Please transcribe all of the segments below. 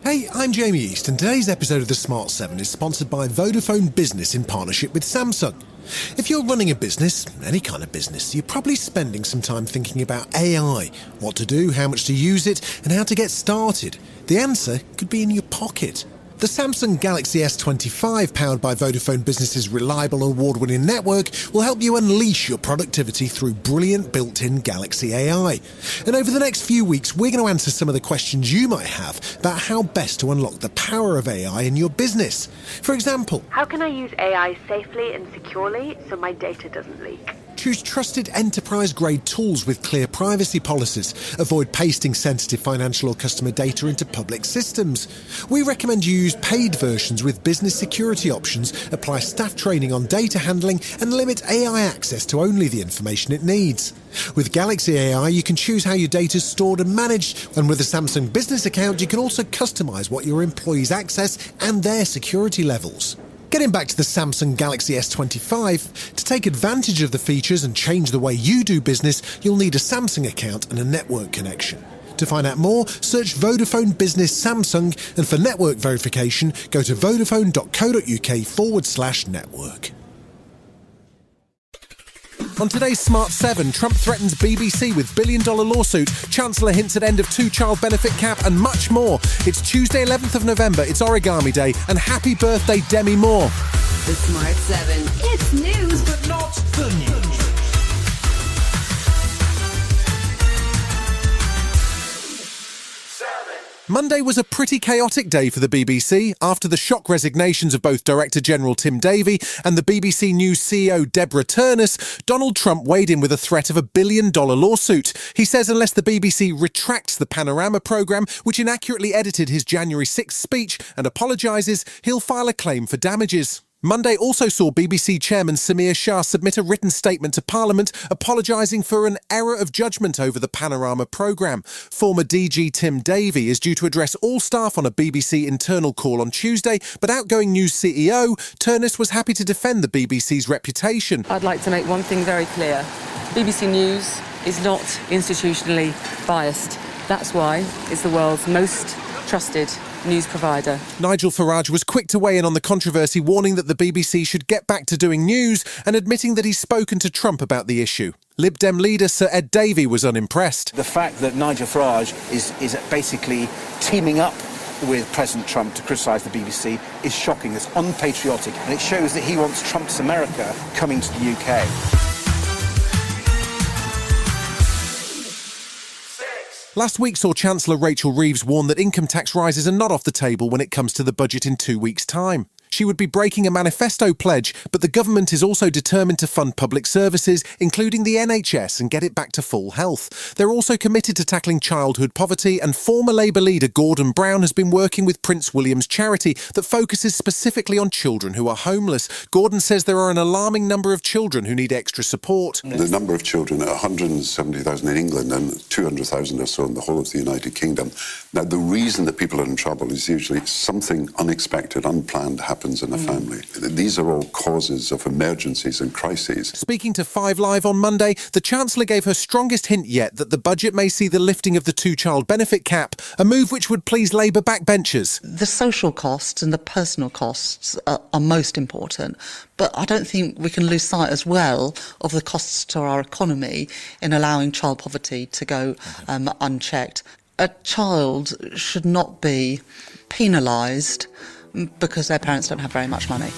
Hey, I'm Jamie East, and today's episode of The Smart 7 is sponsored by Vodafone Business in partnership with Samsung. If you're running a business, any kind of business, you're probably spending some time thinking about AI, what to do, how much to use it, and how to get started. The answer could be in your pocket. The Samsung Galaxy S25, powered by Vodafone Business's reliable and award-winning network, will help you unleash your productivity through brilliant built-in Galaxy AI. And over the next few weeks, we're going to answer some of the questions you might have about how best to unlock the power of AI in your business. For example, how can I use AI safely and securely so my data doesn't leak? Choose trusted enterprise-grade tools with clear privacy policies. Avoid pasting sensitive financial or customer data into public systems. We recommend you use paid versions with business security options, apply staff training on data handling, and limit AI access to only the information it needs. With Galaxy AI, you can choose how your data is stored and managed, and with a Samsung business account, you can also customize what your employees access and their security levels. Getting back to the Samsung Galaxy S25, to take advantage of the features and change the way you do business, you'll need a Samsung account and a network connection. To find out more, search Vodafone Business Samsung, and for network verification, go to vodafone.co.uk/network. On today's Smart 7, Trump threatens BBC with billion-dollar lawsuit, Chancellor hints at end of two-child benefit cap, and much more. It's Tuesday, 11th of November, it's Origami Day, and happy birthday, Demi Moore. The Smart 7. It's news, but not the news. Monday was a pretty chaotic day for the BBC. After the shock resignations of both Director General Tim Davie and the BBC News CEO Deborah Turnus, Donald Trump weighed in with a threat of a billion-dollar lawsuit. He says unless the BBC retracts the Panorama programme, which inaccurately edited his January 6th speech, and apologises, he'll file a claim for damages. Monday also saw BBC Chairman Samir Shah submit a written statement to Parliament apologising for an error of judgment over the Panorama programme. Former DG Tim Davie is due to address all staff on a BBC internal call on Tuesday, but outgoing news CEO Turnus was happy to defend the BBC's reputation. I'd like to make one thing very clear. BBC News is not institutionally biased. That's why it's the world's most trusted news provider. Nigel Farage was quick to weigh in on the controversy, warning that the BBC should get back to doing news and admitting that he's spoken to Trump about the issue. Lib Dem leader Sir Ed Davey was unimpressed. The fact that Nigel Farage is basically teaming up with President Trump to criticise the BBC is shocking. It's unpatriotic, and it shows that he wants Trump's America coming to the UK. Last week saw Chancellor Rachel Reeves warn that income tax rises are not off the table when it comes to the budget in 2 weeks' time. She would be breaking a manifesto pledge, but the government is also determined to fund public services, including the NHS, and get it back to full health. They're also committed to tackling childhood poverty, and former Labour leader Gordon Brown has been working with Prince William's charity that focuses specifically on children who are homeless. Gordon says there are an alarming number of children who need extra support. The number of children, 170,000 in England and 200,000 or so in the whole of the United Kingdom. Now, the reason that people are in trouble is usually something unexpected, unplanned happens in a family. These are all causes of emergencies and crises. Speaking to 5 Live on Monday, the Chancellor gave her strongest hint yet that the budget may see the lifting of the two-child benefit cap, a move which would please Labour backbenchers. The social costs and the personal costs are most important, but I don't think we can lose sight as well of the costs to our economy in allowing child poverty to go unchecked. A child should not be penalised because their parents don't have very much money.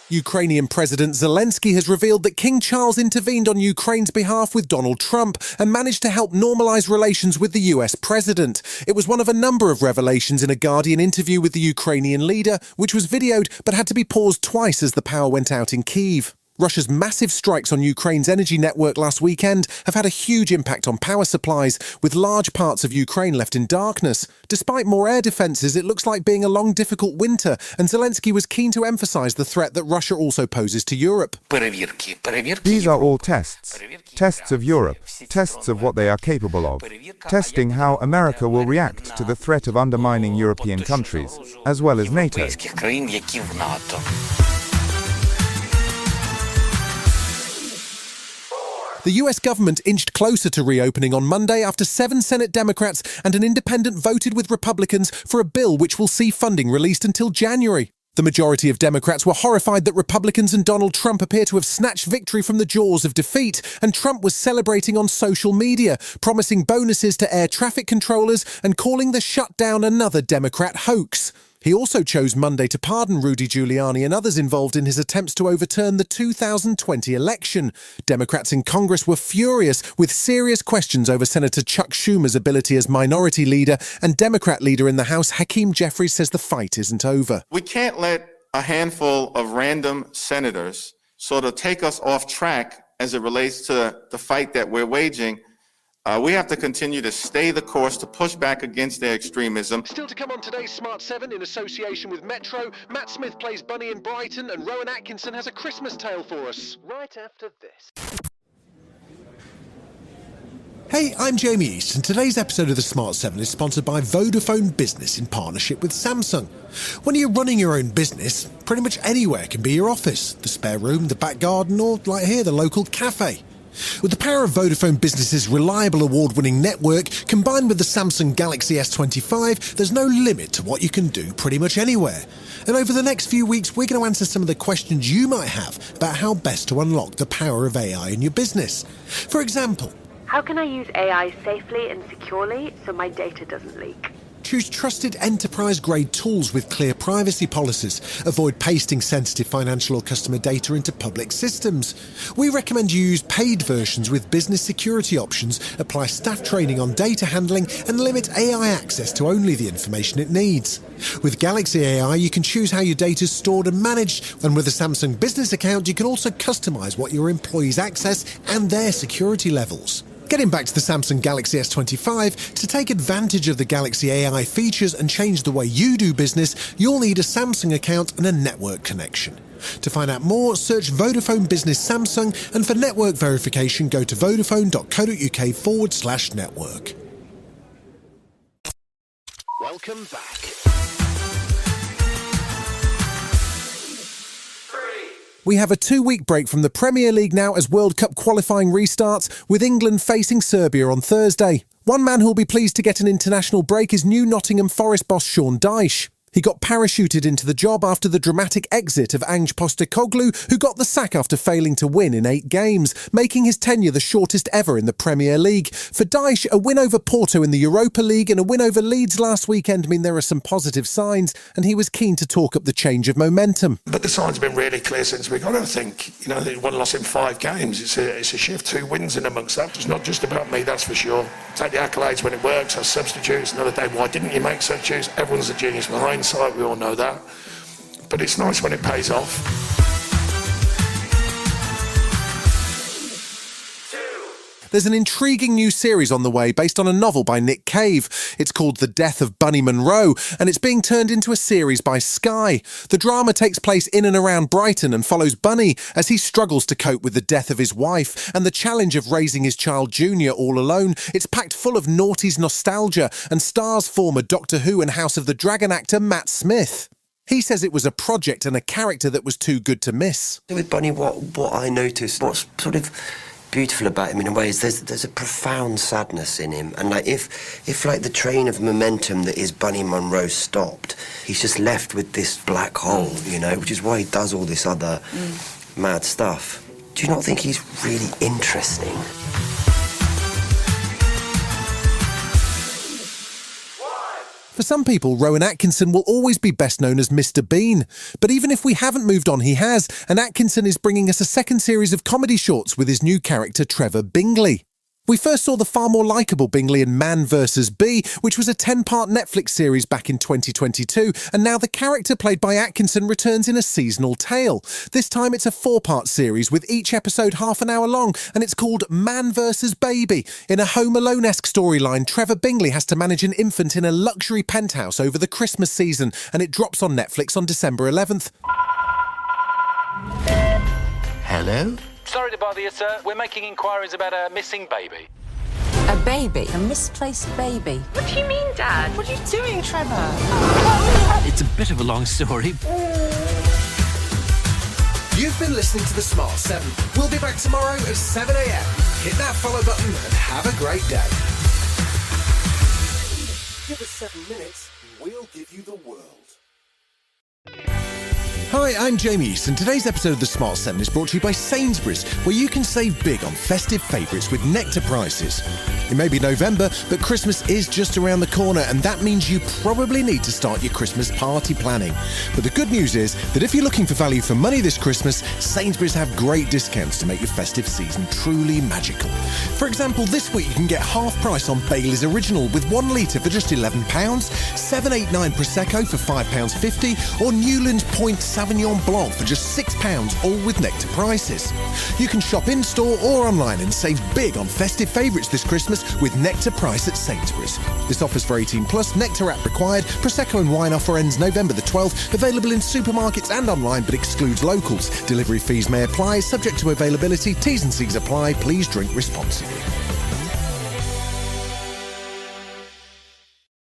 Ukrainian President Zelensky has revealed that King Charles intervened on Ukraine's behalf with Donald Trump and managed to help normalise relations with the US president. It was one of a number of revelations in a Guardian interview with the Ukrainian leader, which was videoed but had to be paused twice as the power went out in Kyiv. Russia's massive strikes on Ukraine's energy network last weekend have had a huge impact on power supplies, with large parts of Ukraine left in darkness. Despite more air defences, it looks like being a long, difficult winter, and Zelensky was keen to emphasise the threat that Russia also poses to Europe. These are all tests. Tests of Europe, tests of what they are capable of, testing how America will react to the threat of undermining European countries, as well as NATO. The US government inched closer to reopening on Monday after 7 Senate Democrats and an independent voted with Republicans for a bill which will see funding released until January. The majority of Democrats were horrified that Republicans and Donald Trump appear to have snatched victory from the jaws of defeat, and Trump was celebrating on social media, promising bonuses to air traffic controllers and calling the shutdown another Democrat hoax. He also chose Monday to pardon Rudy Giuliani and others involved in his attempts to overturn the 2020 election. Democrats in Congress were furious, with serious questions over Senator Chuck Schumer's ability as minority leader, and Democrat leader in the House Hakeem Jeffries says the fight isn't over. We can't let a handful of random senators sort of take us off track as it relates to the fight that we're waging. We have to continue to stay the course to push back against their extremism. Still to come on today's Smart 7 in association with Metro, Matt Smith plays Bunny in Brighton and Rowan Atkinson has a Christmas tale for us. Right after this. Hey, I'm Jamie East, and today's episode of the Smart 7 is sponsored by Vodafone Business in partnership with Samsung. When you're running your own business, pretty much anywhere can be your office, the spare room, the back garden, or, like here, the local cafe. With the power of Vodafone Business's reliable award-winning network, combined with the Samsung Galaxy S25, there's no limit to what you can do pretty much anywhere. And over the next few weeks, we're going to answer some of the questions you might have about how best to unlock the power of AI in your business. For example, how can I use AI safely and securely so my data doesn't leak? Choose trusted enterprise-grade tools with clear privacy policies. Avoid pasting sensitive financial or customer data into public systems. We recommend you use paid versions with business security options, apply staff training on data handling, and limit AI access to only the information it needs. With Galaxy AI, you can choose how your data is stored and managed, and with a Samsung Business account, you can also customize what your employees access and their security levels. Getting back to the Samsung Galaxy S25, to take advantage of the Galaxy AI features and change the way you do business, you'll need a Samsung account and a network connection. To find out more, search Vodafone Business Samsung, and for network verification, go to vodafone.co.uk/network. Welcome back. We have a 2-week break from the Premier League now as World Cup qualifying restarts, with England facing Serbia on Thursday. One man who'll be pleased to get an international break is new Nottingham Forest boss Sean Dyche. He got parachuted into the job after the dramatic exit of Ange Postecoglou, who got the sack after failing to win in 8 games, making his tenure the shortest ever in the Premier League. For Dyche, a win over Porto in the Europa League and a win over Leeds last weekend mean there are some positive signs, and he was keen to talk up the change of momentum. But the sign's been really clear since we got it, I think. You know, one loss in 5 games. It's a shift, 2 wins in amongst that. It's not just about me, that's for sure. Take the accolades when it works, as substitutes. Another day, why didn't you make substitutes? Everyone's a genius behind. We all know that, but it's nice when it pays off. There's an intriguing new series on the way based on a novel by Nick Cave. It's called The Death of Bunny Munro, and it's being turned into a series by Sky. The drama takes place in and around Brighton and follows Bunny as he struggles to cope with the death of his wife and the challenge of raising his child Junior all alone. It's packed full of noughties nostalgia and stars former Doctor Who and House of the Dragon actor Matt Smith. He says it was a project and a character that was too good to miss. With Bunny, what I noticed, what's sort of beautiful about him in a way is there's a profound sadness in him, and like if like the train of momentum that is Bunny Munro stopped, he's just left with this black hole, you know, which is why he does all this other mad stuff. Do you not think he's really interesting? For some people, Rowan Atkinson will always be best known as Mr. Bean. But even if we haven't moved on, he has, and Atkinson is bringing us a second series of comedy shorts with his new character Trevor Bingley. We first saw the far more likeable Bingley in Man vs. Bee, which was a 10-part Netflix series back in 2022, and now the character played by Atkinson returns in a seasonal tale. This time it's a 4-part series with each episode half an hour long, and it's called Man vs. Baby. In a Home Alone-esque storyline, Trevor Bingley has to manage an infant in a luxury penthouse over the Christmas season, and it drops on Netflix on December 11th. Hello? Sorry to bother you, sir. We're making inquiries about a missing baby. A baby? A misplaced baby? What do you mean, Dad? What are you doing, Trevor? It's a bit of a long story. You You've been listening to The Smart 7. We'll be back tomorrow at 7 a.m. Hit that follow button and have a great day. Give us 7 minutes, we'll give you the world. Hi, I'm Jamie East, and today's episode of The Smart 7 is brought to you by Sainsbury's, where you can save big on festive favourites with Nectar prices. It may be November, but Christmas is just around the corner, and that means you probably need to start your Christmas party planning. But the good news is that if you're looking for value for money this Christmas, Sainsbury's have great discounts to make your festive season truly magical. For example, this week you can get half price on Bailey's Original with 1 litre for just £11, 789 Prosecco for £5.50, or Newland's Point Sauvignon Blanc for just £6, all with Nectar prices. You can shop in-store or online and save big on festive favourites this Christmas with Nectar price at Sainsbury's. This offer's for 18+, Nectar app required. Prosecco and wine offer ends November the 12th. Available in supermarkets and online but excludes locals. Delivery fees may apply, subject to availability. T's and C's apply. Please drink responsibly.